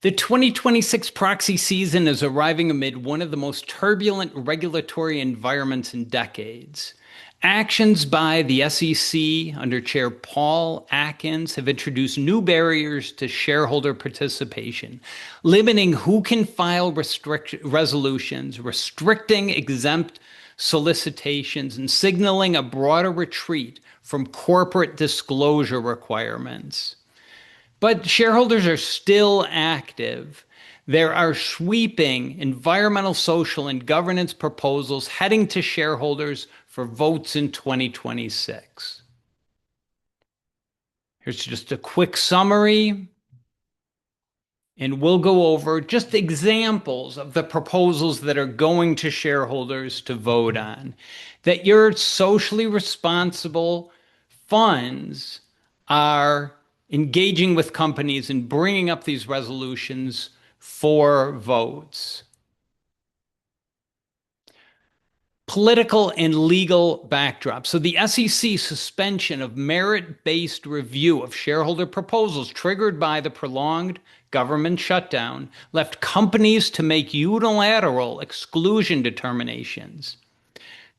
The 2026 proxy season is arriving amid one of the most turbulent regulatory environments in decades. Actions by the SEC under Chair Paul Atkins have introduced new barriers to shareholder participation, limiting who can file resolutions, restricting exempt solicitations, and signaling a broader retreat from corporate disclosure requirements. But shareholders are still active. There are sweeping environmental, social, and governance proposals heading to shareholders for votes in 2026. Here's just a quick summary, and we'll go over just examples of the proposals that are going to shareholders to vote on. That your socially responsible funds are engaging with companies and bringing up these resolutions for votes. Political and legal backdrop. So the SEC suspension of merit-based review of shareholder proposals triggered by the prolonged government shutdown left companies to make unilateral exclusion determinations.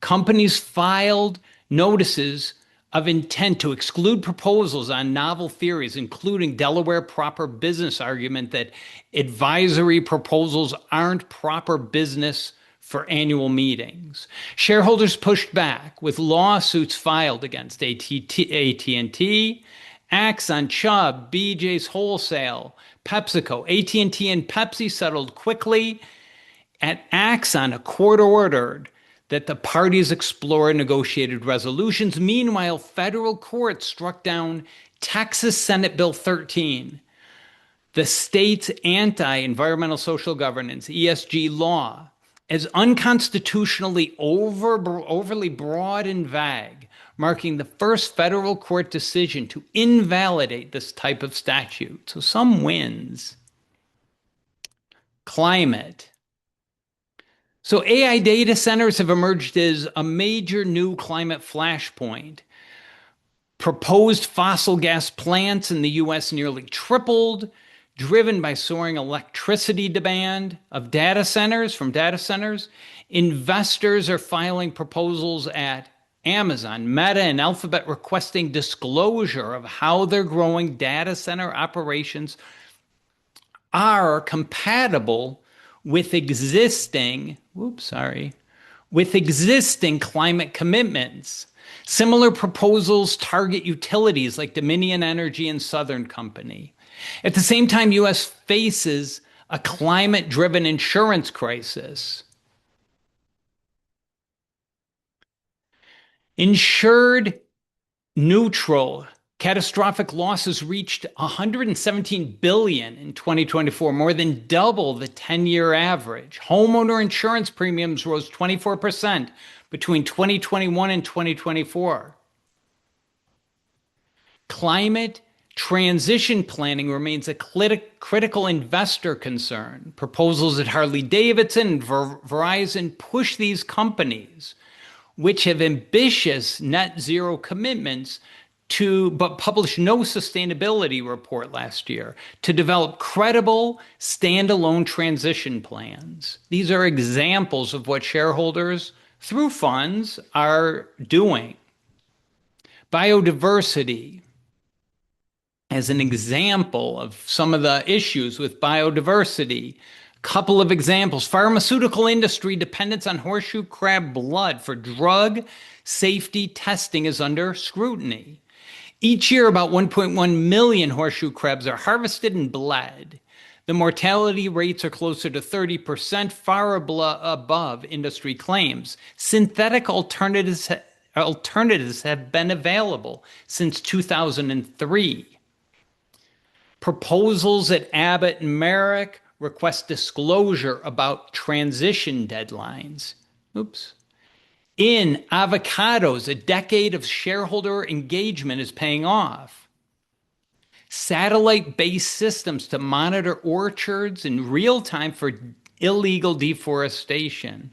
Companies filed notices of intent to exclude proposals on novel theories, including Delaware proper business argument that advisory proposals aren't proper business for annual meetings. Shareholders pushed back with lawsuits filed against AT&T, Axon, Chubb, BJ's Wholesale, PepsiCo. AT&T and Pepsi settled quickly. At Axon, a court ordered that the parties explore negotiated resolutions. Meanwhile, federal courts struck down Texas Senate Bill 13, the state's anti-environmental social governance, ESG law, as unconstitutionally overly broad and vague, marking the first federal court decision to invalidate this type of statute. So some wins. Climate. So AI data centers have emerged as a major new climate flashpoint. Proposed fossil gas plants in the US nearly tripled, driven by soaring electricity demand of data centers from data centers. Investors are filing proposals at Amazon, Meta, and Alphabet requesting disclosure of how their growing data center operations are compatible with existing climate commitments. Similar proposals target utilities like Dominion Energy and Southern Company. At the same time, U.S. faces a climate-driven insurance crisis. Insured neutral catastrophic losses reached $117 billion in 2024, more than double the 10-year average. Homeowner insurance premiums rose 24% between 2021 and 2024. Climate transition planning remains a critical investor concern. Proposals at Harley-Davidson and Verizon push these companies, which have ambitious net zero commitments, but published no sustainability report last year, to develop credible standalone transition plans. These are examples of what shareholders through funds are doing. Biodiversity. As an example of some of the issues with biodiversity, couple of examples. Pharmaceutical industry dependence on horseshoe crab blood for drug safety testing is under scrutiny. Each year, about 1.1 million horseshoe crabs are harvested and bled. The mortality rates are closer to 30%, far above industry claims. Synthetic alternatives have been available since 2003. Proposals at Abbott and Merrick request disclosure about transition deadlines. In avocados, a decade of shareholder engagement is paying off. Satellite-based systems to monitor orchards in real time for illegal deforestation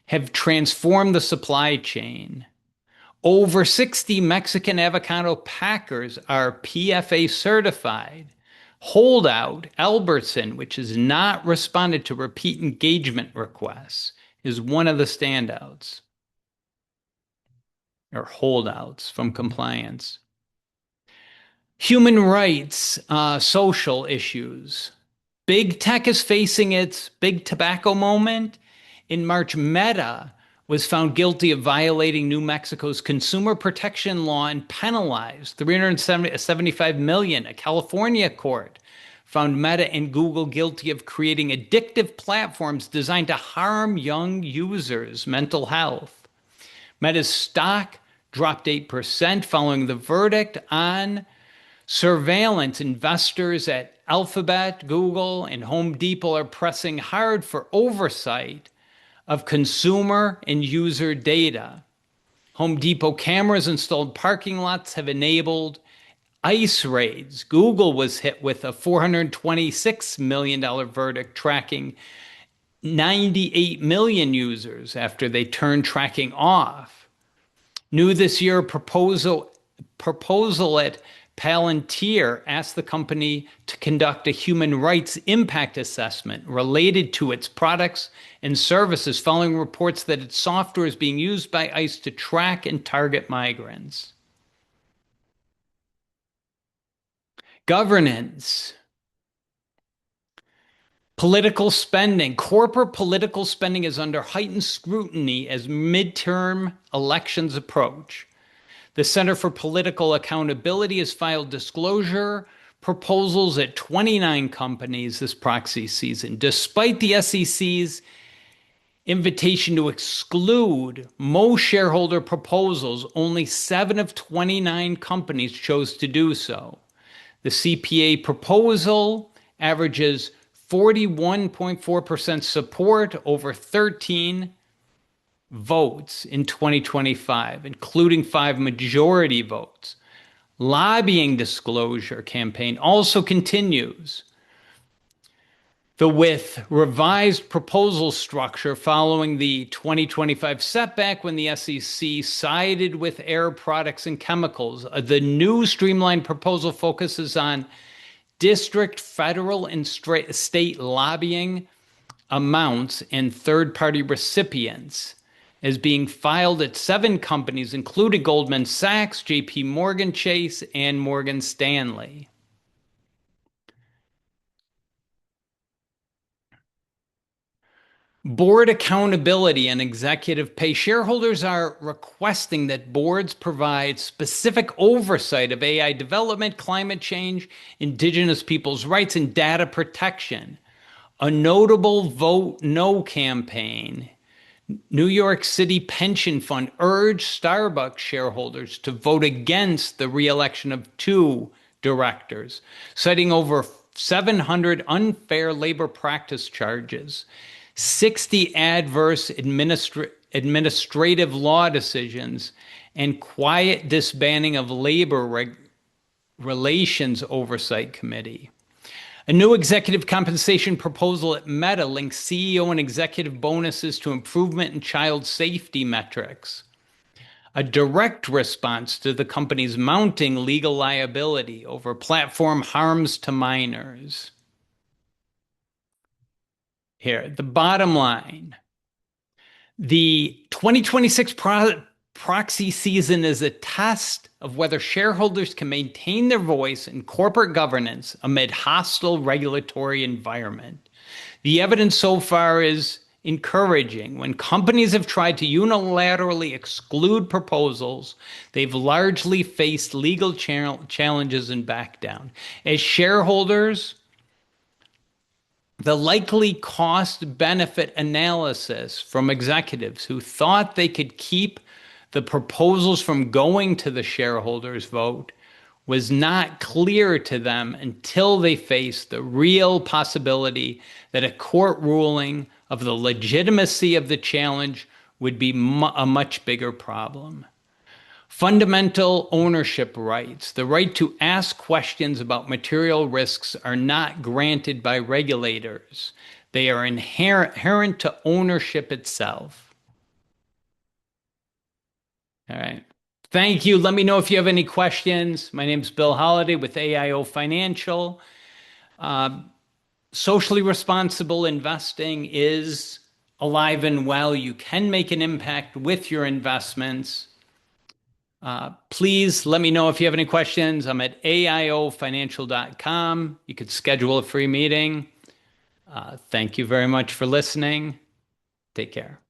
have transformed the supply chain. Over 60 Mexican avocado packers are PFA certified. Holdout, Albertson, which has not responded to repeat engagement requests, is one of the standouts or holdouts from compliance. Human rights, social issues. Big tech is facing its big tobacco moment. In March, Meta was found guilty of violating New Mexico's consumer protection law and penalized $375 million. A California court found Meta and Google guilty of creating addictive platforms designed to harm young users' mental health. Meta's stock dropped 8% following the verdict on surveillance. Investors at Alphabet, Google, and Home Depot are pressing hard for oversight of consumer and user data. Home Depot cameras installed parking lots have enabled ICE raids. Google was hit with a $426 million verdict tracking 98 million users after they turned tracking off. New this year, proposal at Palantir asked the company to conduct a human rights impact assessment related to its products and services following reports that its software is being used by ICE to track and target migrants. Governance. Political spending. Corporate political spending is under heightened scrutiny as midterm elections approach. The Center for Political Accountability has filed disclosure proposals at 29 companies this proxy season. Despite the SEC's invitation to exclude most shareholder proposals, only 7 of 29 companies chose to do so. The CPA proposal averages 41.4% support over 13 votes in 2025, including 5 majority votes. Lobbying disclosure campaign also continues. With revised proposal structure following the 2025 setback when the SEC sided with Air Products and Chemicals, the new streamlined proposal focuses on district, federal, and state lobbying amounts and third-party recipients is being filed at 7 companies, including Goldman Sachs, JP Morgan Chase, and Morgan Stanley. Board accountability and executive pay. Shareholders are requesting that boards provide specific oversight of AI development, climate change, indigenous people's rights, and data protection. A notable Vote No campaign. New York City Pension Fund urged Starbucks shareholders to vote against the re-election of 2 directors, citing over 700 unfair labor practice charges, 60 adverse administrative law decisions, and quiet disbanding of labor relations oversight committee. A new executive compensation proposal at Meta links CEO and executive bonuses to improvement in child safety metrics. A direct response to the company's mounting legal liability over platform harms to minors. Here, the bottom line. The 2026 proxy season is a test of whether shareholders can maintain their voice in corporate governance amid hostile regulatory environment. The evidence so far is encouraging. When companies have tried to unilaterally exclude proposals, they've largely faced legal challenges and backed down. As shareholders, the likely cost-benefit analysis from executives who thought they could keep the proposals from going to the shareholders' vote was not clear to them until they faced the real possibility that a court ruling of the legitimacy of the challenge would be a much bigger problem. Fundamental ownership rights, the right to ask questions about material risks, are not granted by regulators. They are inherent to ownership itself. All right. Thank you. Let me know if you have any questions. My name is Bill Holliday with AIO Financial. Socially responsible investing is alive and well. You can make an impact with your investments. Please let me know if you have any questions. I'm at aiofinancial.com. You could schedule a free meeting. Thank you very much for listening. Take care.